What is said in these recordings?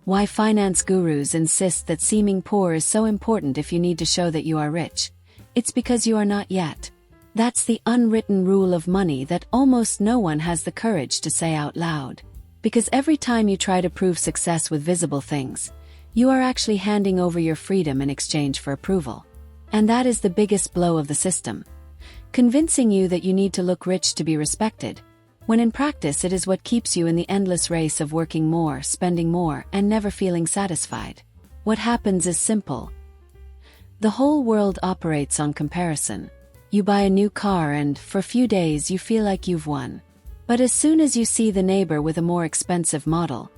Why finance gurus insist that seeming poor is so important if you need to show that you are rich. It's because you are not yet. That's the unwritten rule of money that almost no one has the courage to say out loud. Because every time you try to prove success with visible things, you are actually handing over your freedom in exchange for approval. And that is the biggest blow of the system. Convincing you that you need to look rich to be respected, when in practice it is what keeps you in the endless race of working more, spending more, and never feeling satisfied. What happens is simple. The whole world operates on comparison. You buy a new car and, for a few days, you feel like you've won. But as soon as you see the neighbor with a more expensive model,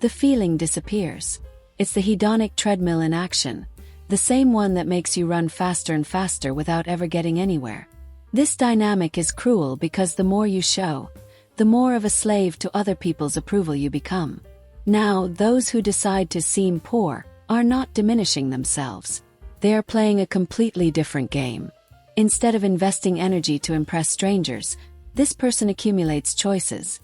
the feeling disappears. It's the hedonic treadmill in action, the same one that makes you run faster and faster without ever getting anywhere. This dynamic is cruel because the more you show, the more of a slave to other people's approval you become. Now, those who decide to seem poor are not diminishing themselves. They are playing a completely different game. Instead of investing energy to impress strangers, this person accumulates choices.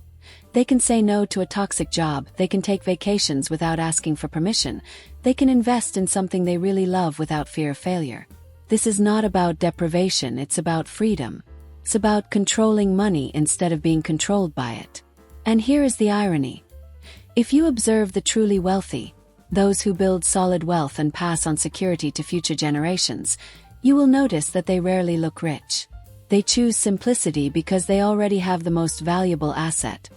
They can say no to a toxic job, they can take vacations without asking for permission, they can invest in something they really love without fear of failure. This is not about deprivation, it's about freedom. It's about controlling money instead of being controlled by it. And here is the irony. If you observe the truly wealthy, those who build solid wealth and pass on security to future generations, you will notice that they rarely look rich. They choose simplicity because they already have the most valuable asset: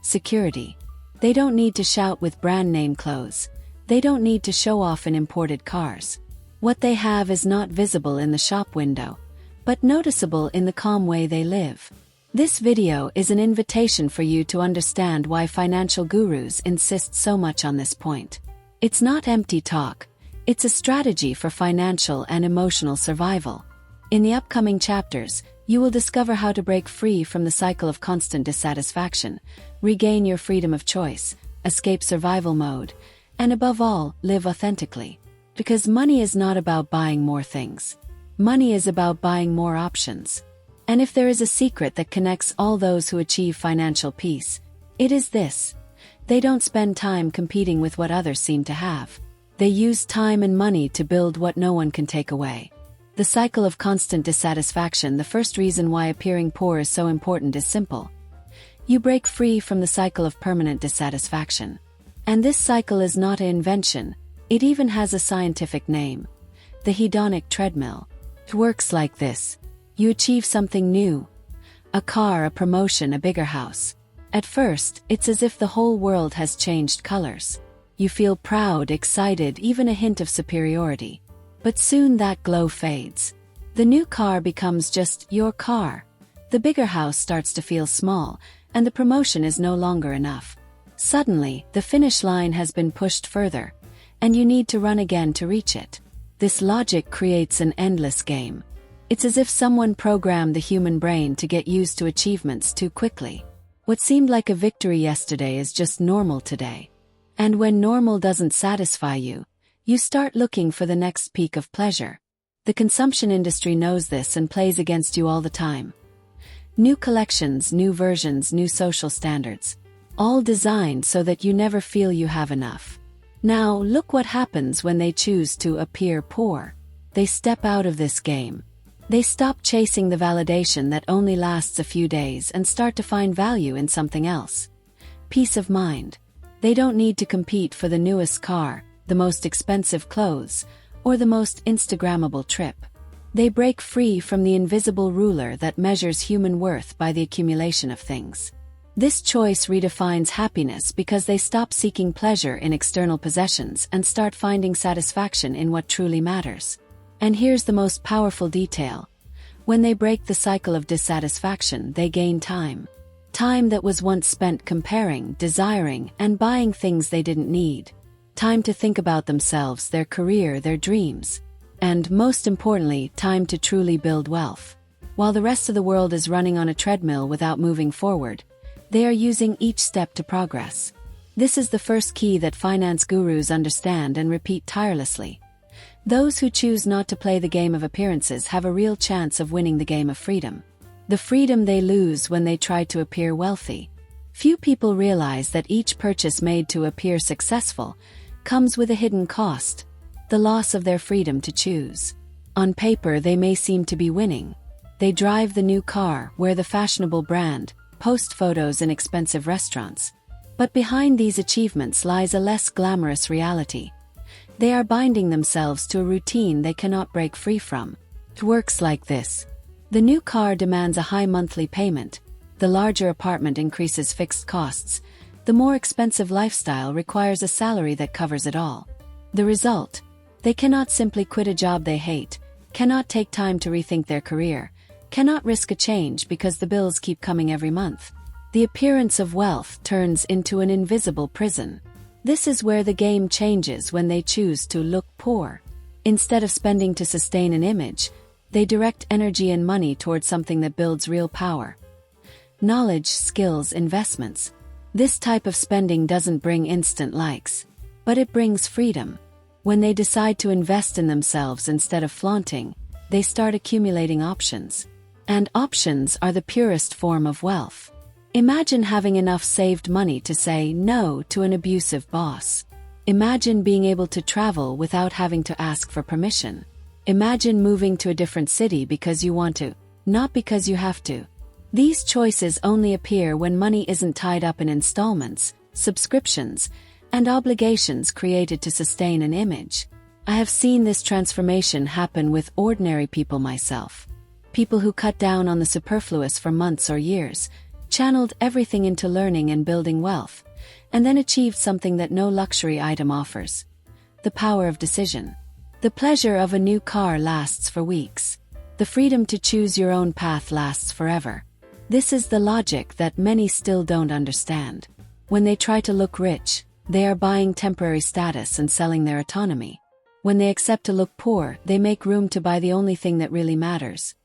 security. They don't need to shout with brand name clothes. They don't need to show off in imported cars. What they have is not visible in the shop window, but noticeable in the calm way they live. This video is an invitation for you to understand why financial gurus insist so much on this point. It's not empty talk, it's a strategy for financial and emotional survival. In the upcoming chapters, you will discover how to break free from the cycle of constant dissatisfaction, regain your freedom of choice, escape survival mode, and above all, live authentically. Because money is not about buying more things. Money is about buying more options. And if there is a secret that connects all those who achieve financial peace, it is this: they don't spend time competing with what others seem to have. They use time and money to build what no one can take away. The cycle of constant dissatisfaction. The first reason why appearing poor is so important is simple. You break free from the cycle of permanent dissatisfaction. And this cycle is not an invention, it even has a scientific name: the hedonic treadmill. It works like this. You achieve something new. A car, a promotion, a bigger house. At first, it's as if the whole world has changed colors. You feel proud, excited, even a hint of superiority. But soon that glow fades. The new car becomes just your car. The bigger house starts to feel small, and the promotion is no longer enough. Suddenly, the finish line has been pushed further, and you need to run again to reach it. This logic creates an endless game. It's as if someone programmed the human brain to get used to achievements too quickly. What seemed like a victory yesterday is just normal today. And when normal doesn't satisfy you, you start looking for the next peak of pleasure. The consumption industry knows this and plays against you all the time. New collections, new versions, new social standards, all designed so that you never feel you have enough. Now, look what happens when they choose to appear poor. They step out of this game. They stop chasing the validation that only lasts a few days and start to find value in something else. Peace of mind. They don't need to compete for the newest car, the most expensive clothes, or the most Instagrammable trip. They break free from the invisible ruler that measures human worth by the accumulation of things. This choice redefines happiness because they stop seeking pleasure in external possessions and start finding satisfaction in what truly matters. And here's the most powerful detail. When they break the cycle of dissatisfaction, they gain time. Time that was once spent comparing, desiring, and buying things they didn't need. Time to think about themselves, their career, their dreams. And, most importantly, time to truly build wealth. While the rest of the world is running on a treadmill without moving forward, they are using each step to progress. This is the first key that finance gurus understand and repeat tirelessly. Those who choose not to play the game of appearances have a real chance of winning the game of freedom. The freedom they lose when they try to appear wealthy. Few people realize that each purchase made to appear successful comes with a hidden cost, the loss of their freedom to choose. On paper, they may seem to be winning. They drive the new car, wear the fashionable brand, post photos in expensive restaurants. But behind these achievements lies a less glamorous reality. They are binding themselves to a routine they cannot break free from. It works like this. The new car demands a high monthly payment. The larger apartment increases fixed costs. The more expensive lifestyle requires a salary that covers it all. The result? They cannot simply quit a job they hate, cannot take time to rethink their career, cannot risk a change because the bills keep coming every month. The appearance of wealth turns into an invisible prison. This is where the game changes when they choose to look poor. Instead of spending to sustain an image, they direct energy and money towards something that builds real power. Knowledge, skills, investments. This type of spending doesn't bring instant likes, but it brings freedom. When they decide to invest in themselves instead of flaunting, they start accumulating options. And options are the purest form of wealth. Imagine having enough saved money to say no to an abusive boss. Imagine being able to travel without having to ask for permission. Imagine moving to a different city because you want to, not because you have to. These choices only appear when money isn't tied up in installments, subscriptions, and obligations created to sustain an image. I have seen this transformation happen with ordinary people myself. People who cut down on the superfluous for months or years, channeled everything into learning and building wealth, and then achieved something that no luxury item offers. The power of decision. The pleasure of a new car lasts for weeks. The freedom to choose your own path lasts forever. This is the logic that many still don't understand. When they try to look rich, they are buying temporary status and selling their autonomy. When they accept to look poor, they make room to buy the only thing that really matters: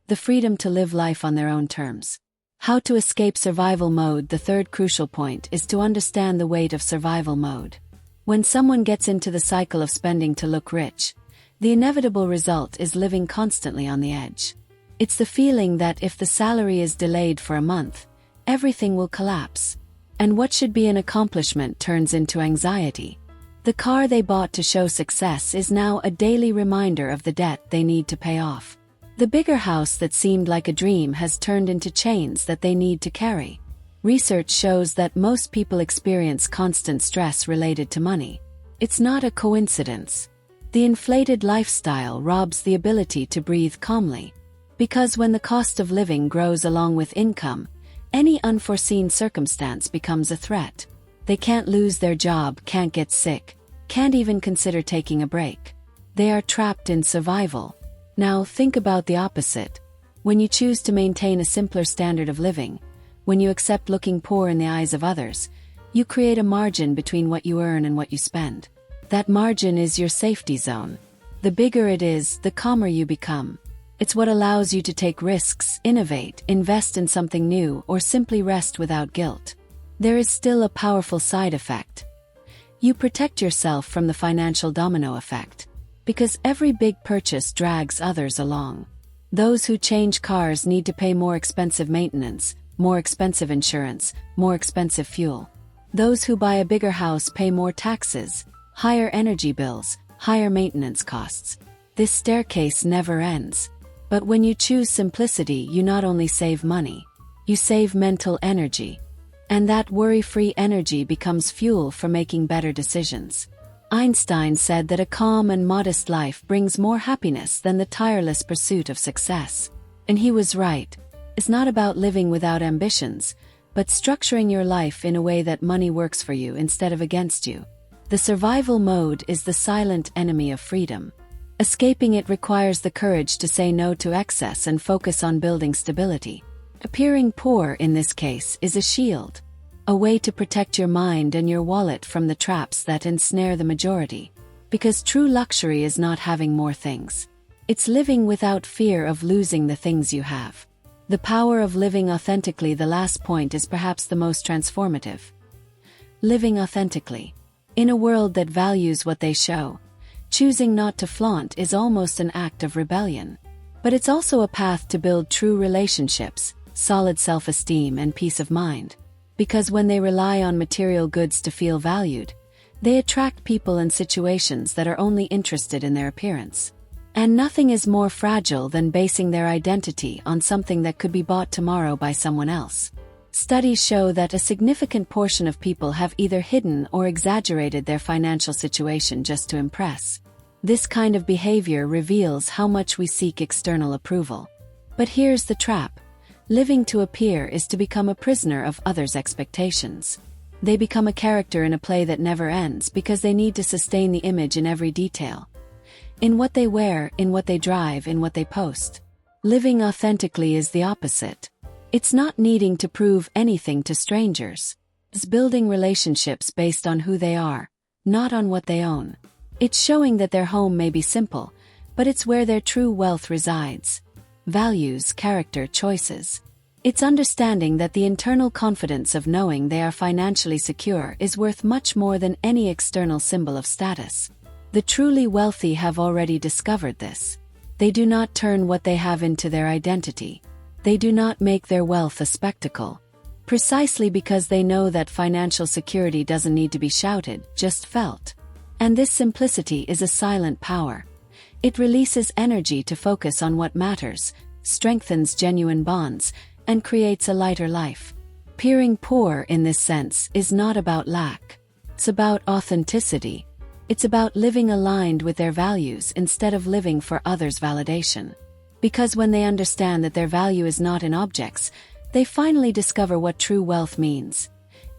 the freedom to live life on their own terms. How to escape survival mode. The third crucial point is to understand the weight of survival mode. When someone gets into the cycle of spending to look rich, the inevitable result is living constantly on the edge. It's the feeling that if the salary is delayed for a month, everything will collapse. And what should be an accomplishment turns into anxiety. The car they bought to show success is now a daily reminder of the debt they need to pay off. The bigger house that seemed like a dream has turned into chains that they need to carry. Research shows that most people experience constant stress related to money. It's not a coincidence. The inflated lifestyle robs the ability to breathe calmly. Because when the cost of living grows along with income, any unforeseen circumstance becomes a threat. They can't lose their job, can't get sick, can't even consider taking a break. They are trapped in survival. Now think about the opposite. When you choose to maintain a simpler standard of living, when you accept looking poor in the eyes of others, you create a margin between what you earn and what you spend. That margin is your safety zone. The bigger it is, the calmer you become. It's what allows you to take risks, innovate, invest in something new, or simply rest without guilt. There is still a powerful side effect. You protect yourself from the financial domino effect. Because every big purchase drags others along. Those who change cars need to pay more expensive maintenance, more expensive insurance, more expensive fuel. Those who buy a bigger house pay more taxes, higher energy bills, higher maintenance costs. This staircase never ends. But when you choose simplicity, you not only save money, you save mental energy. And that worry-free energy becomes fuel for making better decisions. Einstein said that a calm and modest life brings more happiness than the tireless pursuit of success. And he was right. It's not about living without ambitions, but structuring your life in a way that money works for you instead of against you. The survival mode is the silent enemy of freedom. Escaping it requires the courage to say no to excess and focus on building stability. Appearing poor in this case is a shield, a way to protect your mind and your wallet from the traps that ensnare the majority. Because true luxury is not having more things. It's living without fear of losing the things you have. The power of living authentically. The last point is perhaps the most transformative. Living authentically. In a world that values what they show, choosing not to flaunt is almost an act of rebellion. But it's also a path to build true relationships, solid self-esteem, and peace of mind. Because when they rely on material goods to feel valued, they attract people and situations that are only interested in their appearance. And nothing is more fragile than basing their identity on something that could be bought tomorrow by someone else. Studies show that a significant portion of people have either hidden or exaggerated their financial situation just to impress. This kind of behavior reveals how much we seek external approval. But here's the trap. Living to appear is to become a prisoner of others' expectations. They become a character in a play that never ends because they need to sustain the image in every detail. In what they wear, in what they drive, in what they post. Living authentically is the opposite. It's not needing to prove anything to strangers. It's building relationships based on who they are, not on what they own. It's showing that their home may be simple, but it's where their true wealth resides. Values, character, choices. It's understanding that the internal confidence of knowing they are financially secure is worth much more than any external symbol of status. The truly wealthy have already discovered this. They do not turn what they have into their identity. They do not make their wealth a spectacle. Precisely because they know that financial security doesn't need to be shouted, just felt. And this simplicity is a silent power. It releases energy to focus on what matters, strengthens genuine bonds, and creates a lighter life. Appearing poor in this sense is not about lack. It's about authenticity. It's about living aligned with their values instead of living for others' validation. Because when they understand that their value is not in objects, they finally discover what true wealth means.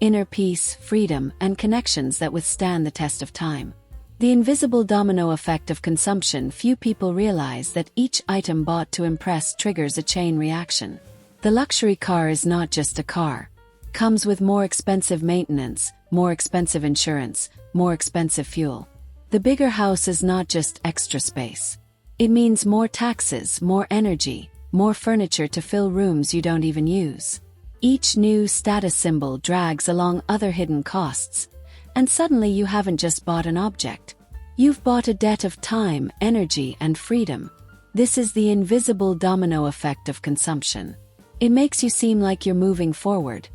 Inner peace, freedom, and connections that withstand the test of time. The invisible domino effect of consumption. Few people realize that each item bought to impress triggers a chain reaction. The luxury car is not just a car. It comes with more expensive maintenance, more expensive insurance, more expensive fuel. The bigger house is not just extra space. It means more taxes, more energy, more furniture to fill rooms you don't even use. Each new status symbol drags along other hidden costs. And suddenly you haven't just bought an object. You've bought a debt of time, energy, and freedom. This is the invisible domino effect of consumption. It makes you seem like you're moving forward,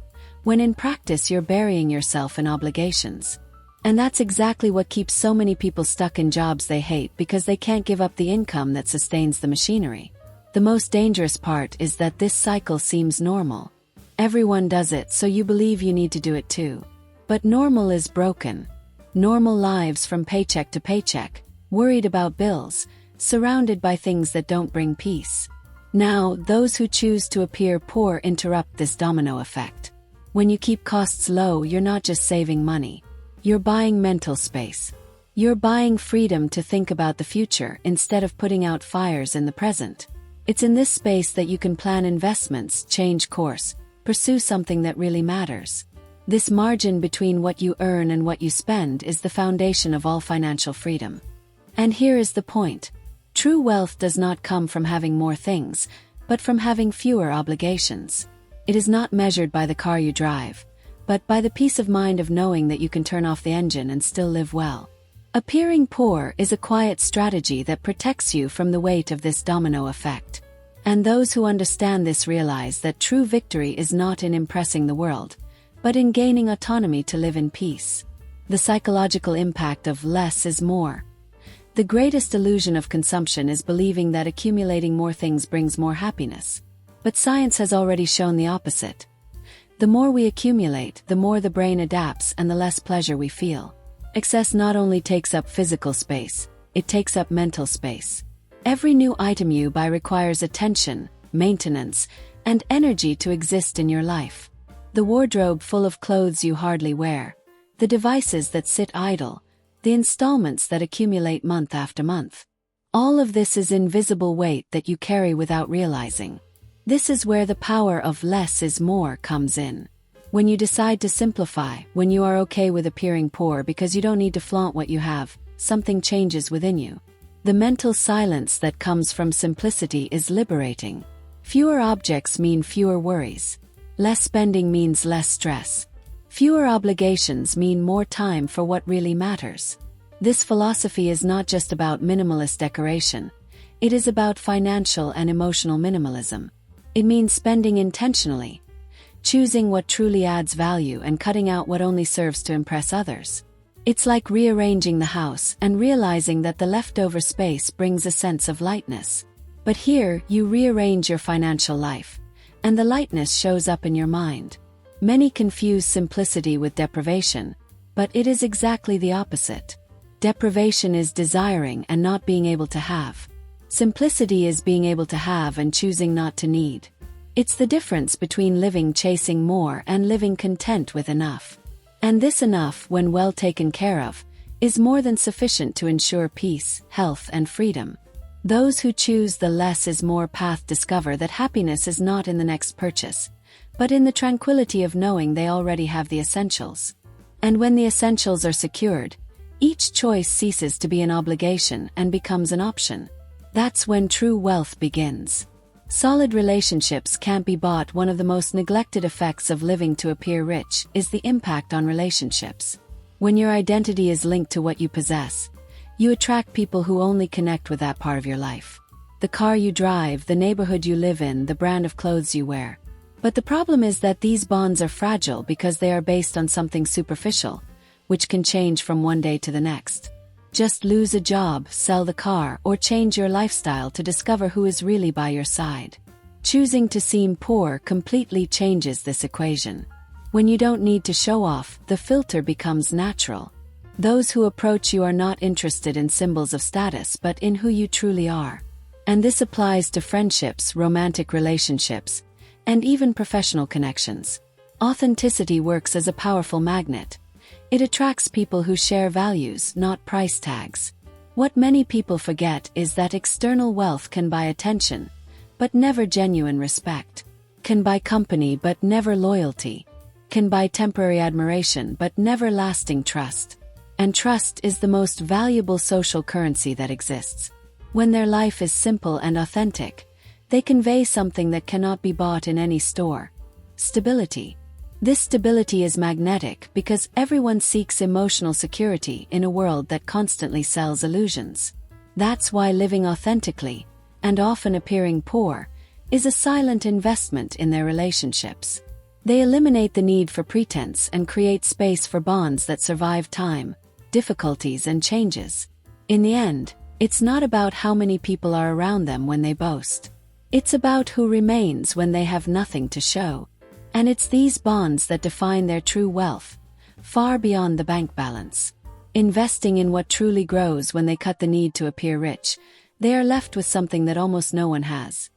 when in practice you're burying yourself in obligations. And that's exactly what keeps so many people stuck in jobs they hate because they can't give up the income that sustains the machinery. The most dangerous part is that this cycle seems normal. Everyone does it, so you believe you need to do it too. But normal is broken. Normal lives from paycheck to paycheck, worried about bills, surrounded by things that don't bring peace. Now, those who choose to appear poor interrupt this domino effect. When you keep costs low, you're not just saving money. You're buying mental space. You're buying freedom to think about the future instead of putting out fires in the present. It's in this space that you can plan investments, change course, pursue something that really matters. This margin between what you earn and what you spend is the foundation of all financial freedom. And here is the point. True wealth does not come from having more things, but from having fewer obligations. It is not measured by the car you drive, but by the peace of mind of knowing that you can turn off the engine and still live well. Appearing poor is a quiet strategy that protects you from the weight of this domino effect. And those who understand this realize that true victory is not in impressing the world, but in gaining autonomy to live in peace. The psychological impact of less is more. The greatest illusion of consumption is believing that accumulating more things brings more happiness. But science has already shown the opposite. The more we accumulate, the more the brain adapts and the less pleasure we feel. Excess not only takes up physical space, it takes up mental space. Every new item you buy requires attention, maintenance, and energy to exist in your life. The wardrobe full of clothes you hardly wear, the devices that sit idle, the installments that accumulate month after month. All of this is invisible weight that you carry without realizing. This is where the power of less is more comes in. When you decide to simplify, when you are okay with appearing poor because you don't need to flaunt what you have, something changes within you. The mental silence that comes from simplicity is liberating. Fewer objects mean fewer worries. Less spending means less stress. Fewer obligations mean more time for what really matters. This philosophy is not just about minimalist decoration. It is about financial and emotional minimalism. It means spending intentionally. choosing what truly adds value and cutting out what only serves to impress others. It's like rearranging the house and realizing that the leftover space brings a sense of lightness. But here, you rearrange your financial life, and the lightness shows up in your mind. Many confuse simplicity with deprivation, but it is exactly the opposite. Deprivation is desiring and not being able to have. Simplicity is being able to have and choosing not to need. It's the difference between living chasing more and living content with enough. And this enough, when well taken care of, is more than sufficient to ensure peace, health, and freedom. Those who choose the less is more path discover that happiness is not in the next purchase, but in the tranquility of knowing they already have the essentials. And when the essentials are secured, each choice ceases to be an obligation and becomes an option. That's when true wealth begins. Solid relationships can't be bought. One of the most neglected effects of living to appear rich is the impact on relationships. When your identity is linked to what you possess, you attract people who only connect with that part of your life. The car you drive, the neighborhood you live in, the brand of clothes you wear. But the problem is that these bonds are fragile because they are based on something superficial, which can change from one day to the next. Just lose a job, sell the car, or change your lifestyle to discover who is really by your side. Choosing to seem poor completely changes this equation. When you don't need to show off, the filter becomes natural. Those who approach you are not interested in symbols of status but in who you truly are. And this applies to friendships, romantic relationships, and even professional connections. Authenticity works as a powerful magnet. It attracts people who share values, not price tags. What many people forget is that external wealth can buy attention, but never genuine respect. Can buy company but never loyalty. Can buy temporary admiration but never lasting trust. And trust is the most valuable social currency that exists. When their life is simple and authentic, they convey something that cannot be bought in any store. Stability. This stability is magnetic because everyone seeks emotional security in a world that constantly sells illusions. That's why living authentically, and often appearing poor, is a silent investment in their relationships. They eliminate the need for pretense and create space for bonds that survive time, difficulties, and changes. In the end, it's not about how many people are around them when they boast. It's about who remains when they have nothing to show. And it's these bonds that define their true wealth, far beyond the bank balance. Investing in what truly grows. When they cut the need to appear rich, they are left with something that almost no one has.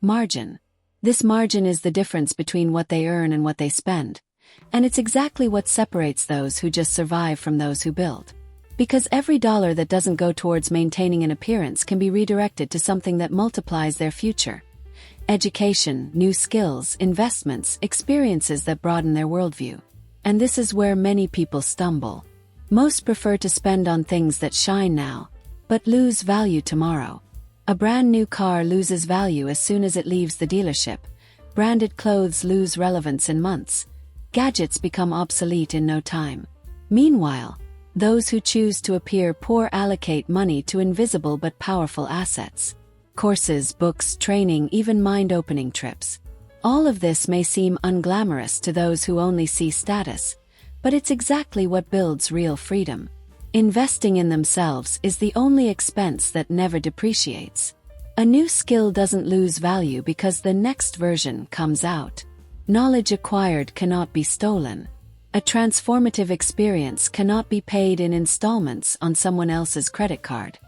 Margin. This margin is the difference between what they earn and what they spend, and it's exactly what separates those who just survive from those who build. Because every dollar that doesn't go towards maintaining an appearance can be redirected to something that multiplies their future. Education, new skills, investments, experiences that broaden their worldview. And this is where many people stumble. Most prefer to spend on things that shine now, but lose value tomorrow. A brand new car loses value as soon as it leaves the dealership. Branded clothes lose relevance in months. Gadgets become obsolete in no time. Meanwhile, those who choose to appear poor allocate money to invisible but powerful assets. Courses, books, training, even mind-opening trips. All of this may seem unglamorous to those who only see status, but it's exactly what builds real freedom. Investing in themselves is the only expense that never depreciates. A new skill doesn't lose value because the next version comes out. Knowledge acquired cannot be stolen. A transformative experience cannot be paid in installments on someone else's credit card.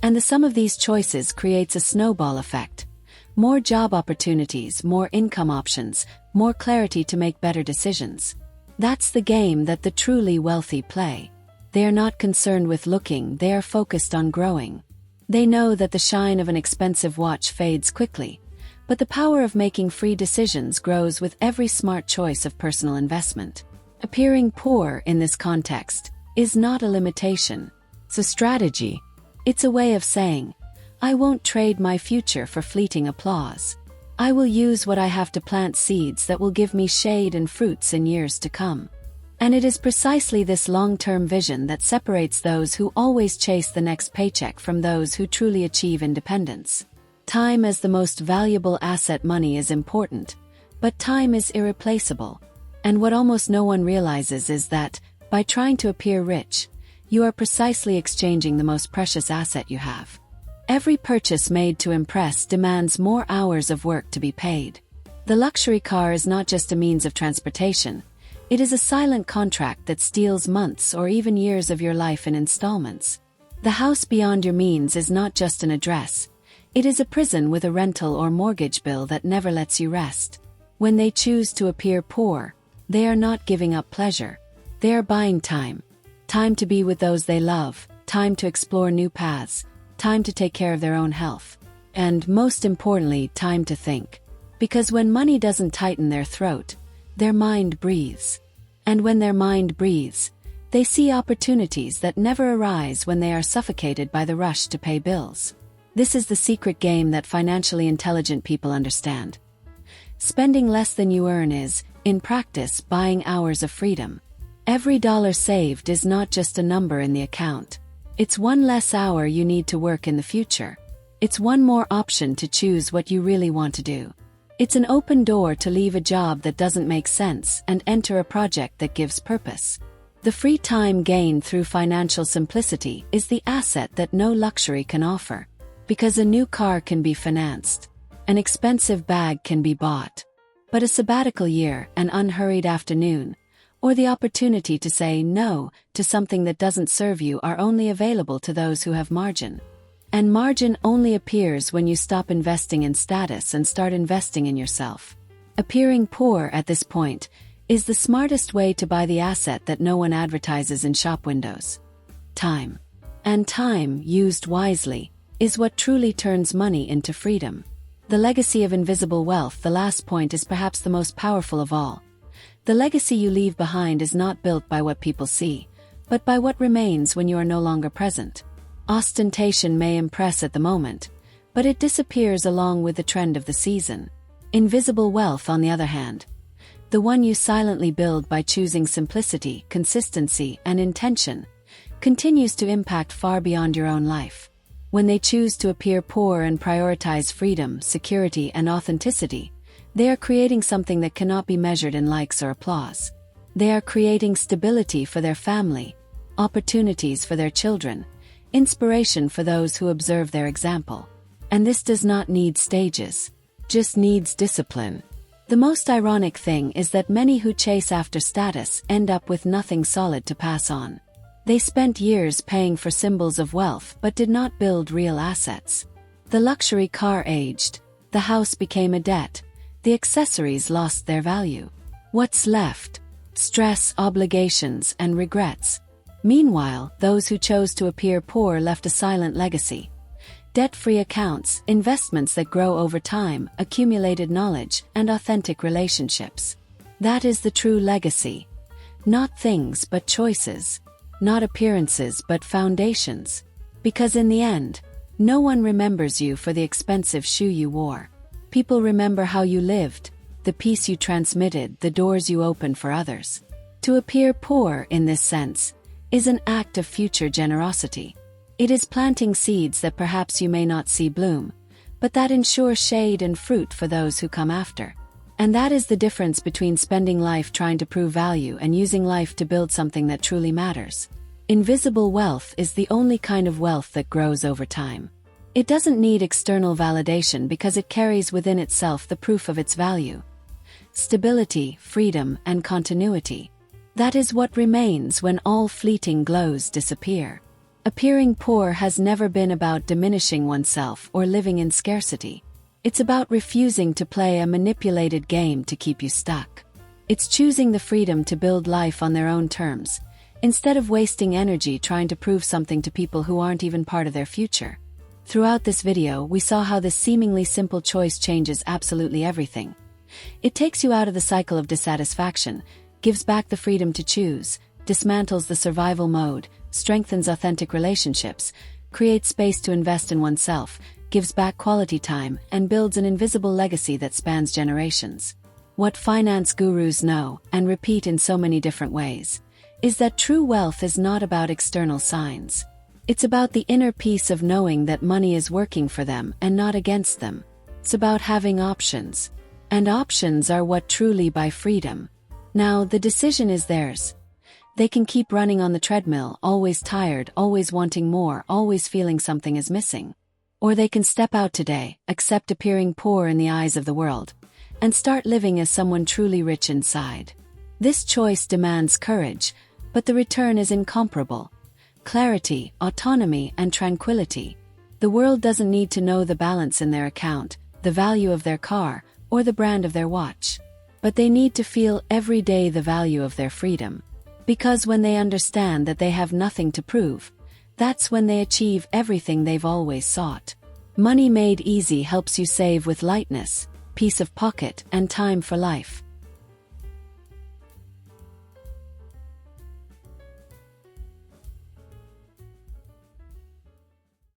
And the sum of these choices creates a snowball effect. More job opportunities, more income options, more clarity to make better decisions. That's the game that the truly wealthy play. They are not concerned with looking, they are focused on growing. They know that the shine of an expensive watch fades quickly, but the power of making free decisions grows with every smart choice of personal investment. Appearing poor in this context is not a limitation, it's a strategy. It's a way of saying, I won't trade my future for fleeting applause. I will use what I have to plant seeds that will give me shade and fruits in years to come. And it is precisely this long-term vision that separates those who always chase the next paycheck from those who truly achieve independence. Time as the most valuable asset. Money is important, But time is irreplaceable. And what almost no one realizes is that, by trying to appear rich, you are precisely exchanging the most precious asset you have. Every purchase made to impress demands more hours of work to be paid. The luxury car is not just a means of transportation, it is a silent contract that steals months or even years of your life in installments. The house beyond your means is not just an address, it is a prison with a rental or mortgage bill that never lets you rest. When they choose to appear poor, they are not giving up pleasure. They are buying time. Time to be with those they love, time to explore new paths, time to take care of their own health. And, most importantly, time to think. Because when money doesn't tighten their throat, their mind breathes. And when their mind breathes, they see opportunities that never arise when they are suffocated by the rush to pay bills. This is the secret game that financially intelligent people understand. Spending less than you earn is, in practice, buying hours of freedom. Every dollar saved is not just a number in the account. It's one less hour you need to work in the future. It's one more option to choose what you really want to do. It's an open door to leave a job that doesn't make sense and enter a project that gives purpose. The free time gained through financial simplicity is the asset that no luxury can offer. Because a new car can be financed. An expensive bag can be bought. But a sabbatical year, an unhurried afternoon, or the opportunity to say no to something that doesn't serve you are only available to those who have margin. And margin only appears when you stop investing in status and start investing in yourself. Appearing poor at this point is the smartest way to buy the asset that no one advertises in shop windows. Time. And time, used wisely, is what truly turns money into freedom. The legacy of invisible wealth, the last point, is perhaps the most powerful of all. The legacy you leave behind is not built by what people see, but by what remains when you are no longer present. Ostentation may impress at the moment, but it disappears along with the trend of the season. Invisible wealth, on the other hand, the one you silently build by choosing simplicity, consistency, and intention, continues to impact far beyond your own life. When they choose to appear poor and prioritize freedom, security, and authenticity, they are creating something that cannot be measured in likes or applause. They are creating stability for their family, opportunities for their children, inspiration for those who observe their example. And this does not need stages, just needs discipline. The most ironic thing is that many who chase after status end up with nothing solid to pass on. They spent years paying for symbols of wealth but did not build real assets. The luxury car aged, the house became a debt, the accessories lost their value. What's left? Stress, obligations, and regrets. Meanwhile, those who chose to appear poor left a silent legacy. Debt-free accounts, investments that grow over time, accumulated knowledge, and authentic relationships. That is the true legacy. Not things but choices. Not appearances but foundations. Because in the end, no one remembers you for the expensive shoe you wore. People remember how you lived, the peace you transmitted, the doors you opened for others. To appear poor, in this sense, is an act of future generosity. It is planting seeds that perhaps you may not see bloom, but that ensure shade and fruit for those who come after. And that is the difference between spending life trying to prove value and using life to build something that truly matters. Invisible wealth is the only kind of wealth that grows over time. It doesn't need external validation because it carries within itself the proof of its value. Stability, freedom, and continuity. That is what remains when all fleeting glows disappear. Appearing poor has never been about diminishing oneself or living in scarcity. It's about refusing to play a manipulated game to keep you stuck. It's choosing the freedom to build life on their own terms, instead of wasting energy trying to prove something to people who aren't even part of their future. Throughout this video, we saw how this seemingly simple choice changes absolutely everything. It takes you out of the cycle of dissatisfaction, gives back the freedom to choose, dismantles the survival mode, strengthens authentic relationships, creates space to invest in oneself, gives back quality time, and builds an invisible legacy that spans generations. What finance gurus know, and repeat in so many different ways, is that true wealth is not about external signs. It's about the inner peace of knowing that money is working for them and not against them. It's about having options. And options are what truly buy freedom. Now, the decision is theirs. They can keep running on the treadmill, always tired, always wanting more, always feeling something is missing. Or they can step out today, accept appearing poor in the eyes of the world, and start living as someone truly rich inside. This choice demands courage, but the return is incomparable. Clarity, autonomy, and tranquility. The world doesn't need to know the balance in their account, the value of their car, or the brand of their watch. But they need to feel every day the value of their freedom. Because when they understand that they have nothing to prove, that's when they achieve everything they've always sought. Money Made Easy helps you save with lightness, peace of pocket, and time for life.